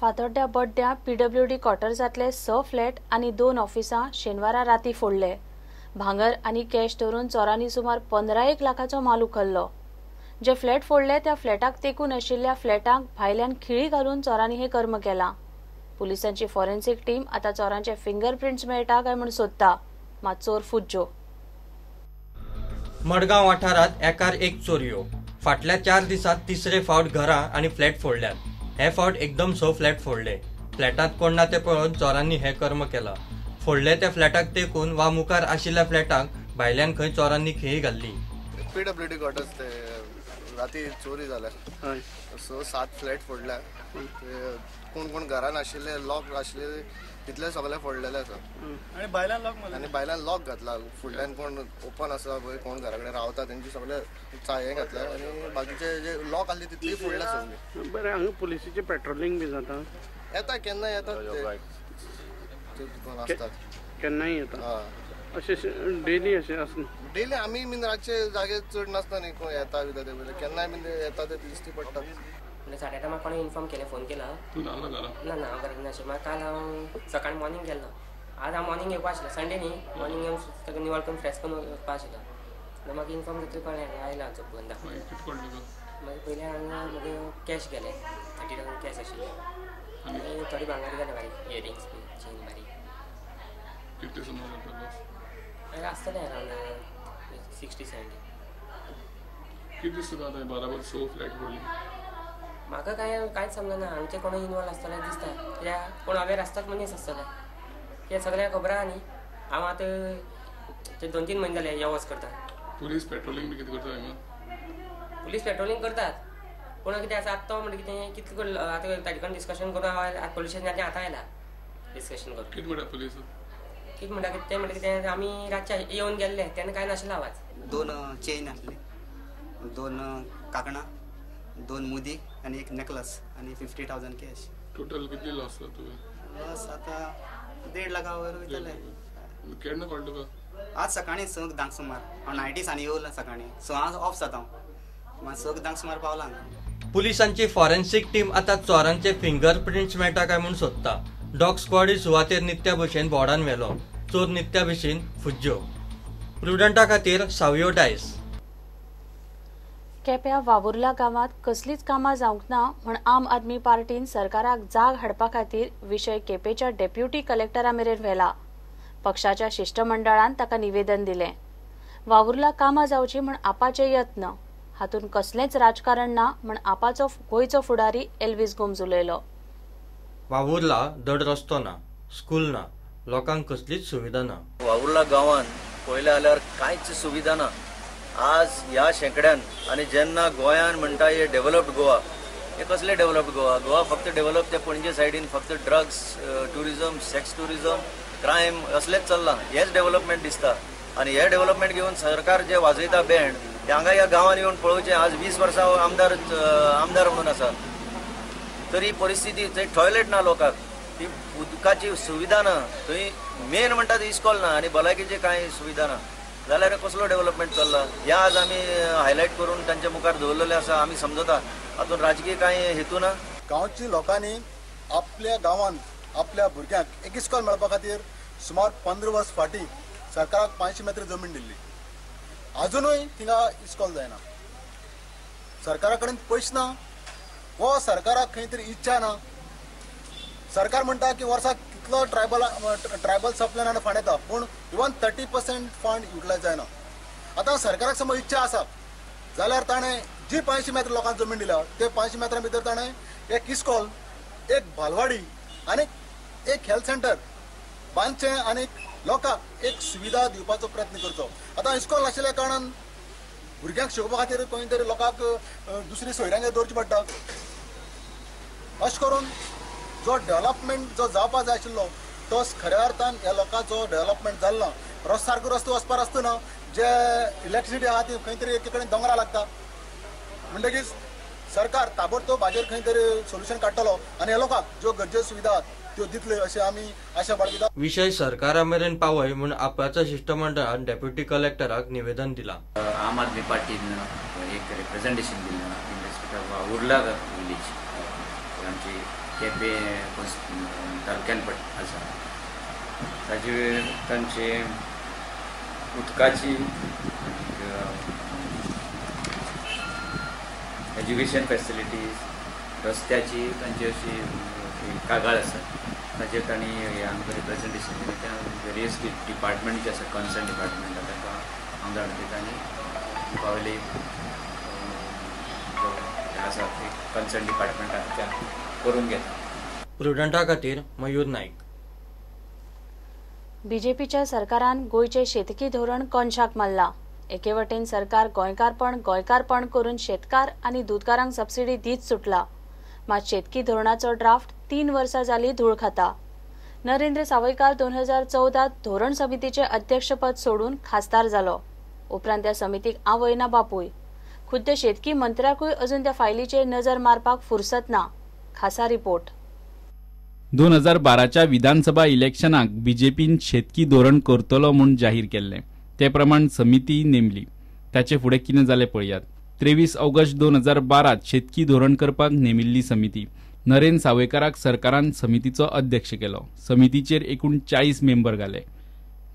फातोड्ड्या बड्ड्या PWD क्वार्टर्सातले 6 flat आणि 2 ऑफिसां शेनवारा राती फोडले। भांगर आणि कॅश धरून चोरांनी सुमार 15 लाखाचो माल उखल्लो। जे फ्लॅट फोडले त्या फ्लॅटाक तेकून आशिल्ल्या फ्लॅटांक भायल्यान खिळी घालून चोरांनी हे कर्म केला। पुलिसांची फॉरेन्सिक टीम आता चोरांचे फिंगरप्रिंट्स मेळटा काय म्हूण सोदता, मात चोर फुज्जो। मडगांव वाठारात एकार एक चोरयो। फाटल्या 4 दिसांत तिसरे फावट घरां आणि फ्लॅट फोडल्यात। हे फावट एकदम 6 फ्लॅट फोडले। फ्लॅटात कोण ना ते पळोवन चोरांनी हे कर्म केला। फोडले त्या फ्लॅटाक तेकून वा मुखार आशिल्ल्या फ्लॅटाक भायल्यान खंय चोरांनी खिळी घाल्ली। PWD क्वार्टर्स ते राती चोरी जाल्या। सो 7 फ्लॅट फोडल्या। कोण कोण घरान आशिल्ले लॉक आशिल्ले तितले सगळे फोडलेले आसा आणि बायलान लॉक घातला। फुडल्यान कोण ओपन आसा पळय कोण घरा कडेन रावता तेंची सगळे चाये घातल्या आणि बाकीचे जे लॉक आसले तितली फोडल्या सगळे। बरें, हांगा पुलिसाची पेट्रोलिंग बी जाता? येता केन्ना येतात केन्नाय येता अशें डेली अशें आसना? डेली आमी बीन रातचे जागे चड नासता न्ही, कोण येता बी ते केन्नाय बीन येता ते दिसती पडटा। साडे 8 म्हाका कोणी इन्फॉर्म केलें, फोन केला ना हांव घरान नाशिल्लो। म्हाका काल हांव सकाळी मॉर्निंग गेल्लो। आज हांव मॉर्निंग येवपा आशिल्लो, संडे न्ही, मॉर्निंग येवन सगळें निवळ करून फ्रेश करून वचपा आशिल्लो। म्हाका इन्फॉर्म जातकीर कळ्ळें आयला हांव चौकून मागीर पयलीं हांगा मागीर कॅश गेले, 30,000 कॅश आशिल्ले आनी थोडी भांगर गेले बारीक, इयरिंग्स बी चेन बारीक आसतलें अरावंड 60-70। म्हाका कांयच समजना, हांगचे कोण इनवॉल्व आसतले दिसता, कित्याक कोण अवेर आसतात मनीस आसतले, कित्याक सगळ्यांक खबर आहा न्ही। हांव आतां ते 2-3 म्हयने जाले यो वच करता। पुलीस पेट्रोलिंग बी कितें करता हांगा? पुलीस पेट्रोलिंग करतात, पूण कितें आसा आतां तो म्हणजे कितें कितलें आतां ताजे कडेन डिस्कशन करून पुलीस स्टेशनाचें आतां आयला डिस्कशन करून। कितें म्हणटा पुलीस? कितें म्हणटा ते म्हणटा कितें आमी रातचे येवन गेल्ले तेन्ना कांय नाशिल्लो आवाज। 2 चेन आसले, 2 कांकणां, 2 मुदी आणि 1 नेकलस आणि 50,000 कॅश। टोटल किती लॉस जाता तुवें? लॉस आता 1.5 लाखावर वयतले। केन्ना कळ्ळें तुका? आज सकाळी 6 धांक सुमार हांव नायटी सानी येवला सकाळी, सो हांव ऑफ जाता, मागीर 6 धांक सुमार पावला हांगा। पुलिसांची फॉरेन्सिक टीम आता चोरांचे फिंगरप्रिंट्स मेळटा काय म्हूण सोदता। डॉग स्क्वॉडूय सुवातेर नित्या भशेन बोर्डान व्हेलो। चोर नित्या भशेन फुज्जो। प्रुडंटा खातीर सावयो डायस। केप्यां वावुर्ला गांवांत कसलीच कामां जावंक ना म्हूण आम आदमी पार्टीन सरकाराक जाग हाडपा खातीर विशय केपेच्या डेप्युटी कलेक्टरा मेरेन व्हेला। पक्षाच्या शिष्टमंडळान ताका निवेदन दिलें। वावुर्ला कामां जावची म्हूण आपाचे यत्न, हातूंत कसलेंच राजकारण ना म्हूण आपाचो गोंयचो फुडारी एल्विस गोम्स उलयलो। वावुर्ला धड रस्तो ना, स्कूल ना, लोकांक कसलीच सुविधा ना। वावुर्ला गांवांत पळयलें जाल्यार कांयच सुविधा ना। आज ह्या शेंकड्यान आनी जेन्ना गोंयान म्हणटा हे डेव्हलप्ड गोवा, हे कसले डेव्हलप्ड गोवा? गोवा फक्त डेव्हलप ते पणजे सायडीन फक्त drugs, tourism, sex tourism, crime असलेच चल्लां। हेच डेव्हलपमेंट दिसता आनी हे डेव्हलपमेंट घेवन सरकार जे वाजयता बँड ते हांगा ह्या गांवांत येवन पळोवचें। आज 20 वर्सां आमदार म्हणून आसा, तरी परिस्थिती थंय टॉयलेट ना लोकांक, ती उदकाची सुविधा ना, थंय मेन म्हणटा ती इस्कॉल ना आनी भलायकेची कांय सुविधा ना, जाल्यार कसलो डेव्हलपमेंट चल्ला ह्या आज आमी हायलायट करून तांचे मुखार दवरलेले आसा। आमी समजता हातूंत राजकीय कांय हेतू ना। गांवची लोकांनी आपल्या गांवांत आपल्या भुरग्यांक एक इस्कॉल मेळपा खातीर सुमार 15 वर्स फाटीं सरकाराक 500 मेत्र जमीन दिल्ली, अजुनूय थिंगा इस्कॉल जायना। सरकारा कडेन पयशे ना, वो सरकाराक खंय तरी इच्छा ना। सरकार म्हणटा की वर्साक कितलो ट्रायबल सप्लायन फंड येता, पूण इवन 30% फंड युटिलायज जायना। आतां सरकाराक समज इच्छा आसा जाल्यार ताणें जी 500 मेत्र लोकांक जमीन दिल्या ते 500 मेत्रां भितर ताणें एक इस्कॉल, एक बालवाडी आनी एक हेल्थ सेंटर बांदचें आनी लोकांक एक सुविधा दिवपाचो प्रयत्न करचो। आतां इस्कॉल नाशिल्ल्या कारणान भुरग्यांक शिकोवपा खातीर खंय तरी लोकांक दुसरी सोयऱ्यांगे दवरची पडटा। अशें करून जो डेव्हलपमेंट जो जावपा जाय आशिल्लो तो खऱ्या अर्थान ह्या लोकांचो डेव्हलपमेंट जालो ना। रस्तो सारको रस्तो वचपा रस्तो ना, जे इलेक्ट्रिसिटी आहा ती खंय तरी एके कडेन दोंगरा लागता, म्हणटकीच सरकार ताबडतोब हाजेर खंय तरी सोल्युशन काडटलो आनी ह्या लोकांक ज्यो गरजेच्यो सुविधा त्यो दितले अशें आमी आशा बाळगिता। विषय सरकारा मेरेन पावय म्हूण आपाच्या शिष्टमंडळान डेप्युटी कलेक्टराक निवेदन दिला। आम आदमी पार्टीन एक रिप्रेजेंटेशन दिलें in respect of Urla village आमची केपे तालुक्यान आसा ताचे तांचे उदकाची एज्युकेशन फॅसिलिटीज रस्त्याची तांची अशी कागाळ आसा ताचेर तांणी आमकां रिप्रेजेंटेशन दिलें त्या वेरियस डिपार्टमेंट जे आसा कन्सर्न डिपार्टमेंट ताका हांव धाडून दिता आनी पावली आसा कन्सर्न डिपार्टमेंटाच्या करून घेता। प्रुडंटा खातीर मयूर नाईक। बीजेपीच्या सरकारान गोयचे शेतकी धोरण कोनशाक मारला। एके वटेन सरकार गोंयकारपण करून शेतकार आनी दूधकारांक सबसिडी दीत सुटला, मात शेतकी धोरणाचो ड्राफ्ट 3 वर्सां जाली धूळ खाता। नरेंद्र सावयकार 2014 धोरण समितीचे अध्यक्षपद सोडून खासदार जालो। उपरांत त्या समितीक आवयना बापूय। खुद्द शेतकी मंत्र्याकूय अजून त्या फायलीचेर नजर मारपाक फुरसत ना। खासा रिपोर्ट। 2012च्या विधानसभा इलेक्शनाक बीजेपीन शेतकी धोरण करतलो म्हूण जाहीर केल्ले, ते प्रमाण समिती नेमली। ताचे फुडें कितें जालें पळयात। 23 ऑगस्ट 2012 शेतकी धोरण करपाक नेमिल्ली समिती। नरेंद्र सावयकाराक सरकारान समितीचो अध्यक्ष केलो। समितीचेर एकूण 40 मेंबर घाले।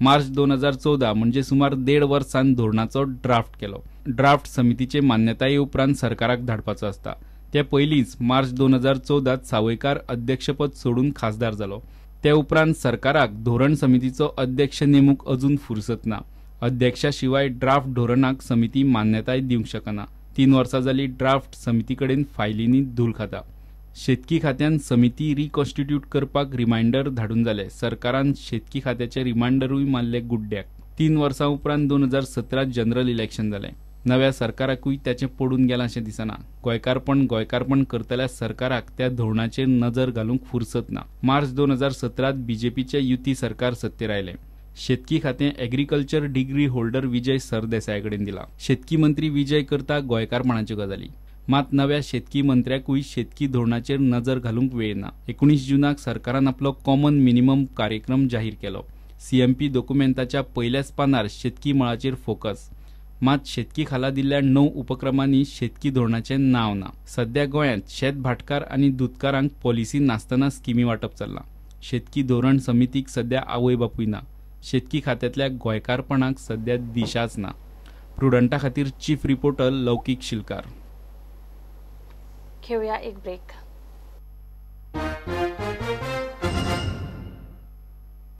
मार्च 2014 म्हणजे सुमार 1.5 वर्सान धोरणाचो ड्राफ्ट केलो। ड्राफ्ट समितीचे मान्यताये उपरांत सरकाराक धाडपाचो आसता। ते पयलींच मार्च 2014 सावयकार अध्यक्षपद सोडून खासदार जालो। ते उपरांत सरकाराक धोरण समितीचो अध्यक्ष नेमूक अजून फुरसत ना। अध्यक्षा शिवाय ड्राफ्ट धोरणाक समिती मान्यताय दिवंक शकना। 3 वर्सां जाली ड्राफ्ट समिती कडेन फायलींनी धूळ खाता। शेतकी खात्यान समिती रिकॉन्स्टिट्यूट करपाक रिमाइंडर धाडून जाले। सरकारान शेतकी खात्याचे रिमाइंडरूय मारले गुड्ड्याक। 3 वर्सां उपरांत 2017 जनरल इलेक्शन जालें। नव्या सरकाराकूय त्याचे पडून गेलां अशें दिसना। गोंयकारपण करतल्या सरकाराक त्या धोरणाचेर नजर घालूंक फुरसत ना। मार्च 2017 बीजेपीचे युती सरकार सत्तेर आयलें। शेतकी खातें agriculture degree holder Vijay Sardesai कडेन दिला। शेतकी मंत्री विजय करता गोंयकारपणाच्यो गजाली, मात नव्या शेतकी मंत्र्याकूय शेतकी धोरणाचेर नजर घालूंक वेळ ना। 19 जूनाक सरकारान आपलो कॉमन मिनिमम कार्यक्रम जाहीर केलो। सीएमपी डॉक्युमेंटाच्या पयल्याच पानार शेतकी मळाचेर फोकस, मात शेतकी खाला दिल्ल्या 9 उपक्रमांनी शेतकी धोरणाचें नांव ना। सध्या गोंयांत शेत भाटकार आनी दूधकारांक पॉलिसी नासतना स्किमी वाटप चल्ला। शेतकी धोरण समितीक सध्या आवय बापूय ना। शेतकी खात्यातल्या गोंयकारपणाक सध्या दिशाच ना। प्रुडंटा खातीर चीफ रिपोर्टर लौकीक शिलकार। घेऊया एक ब्रेक।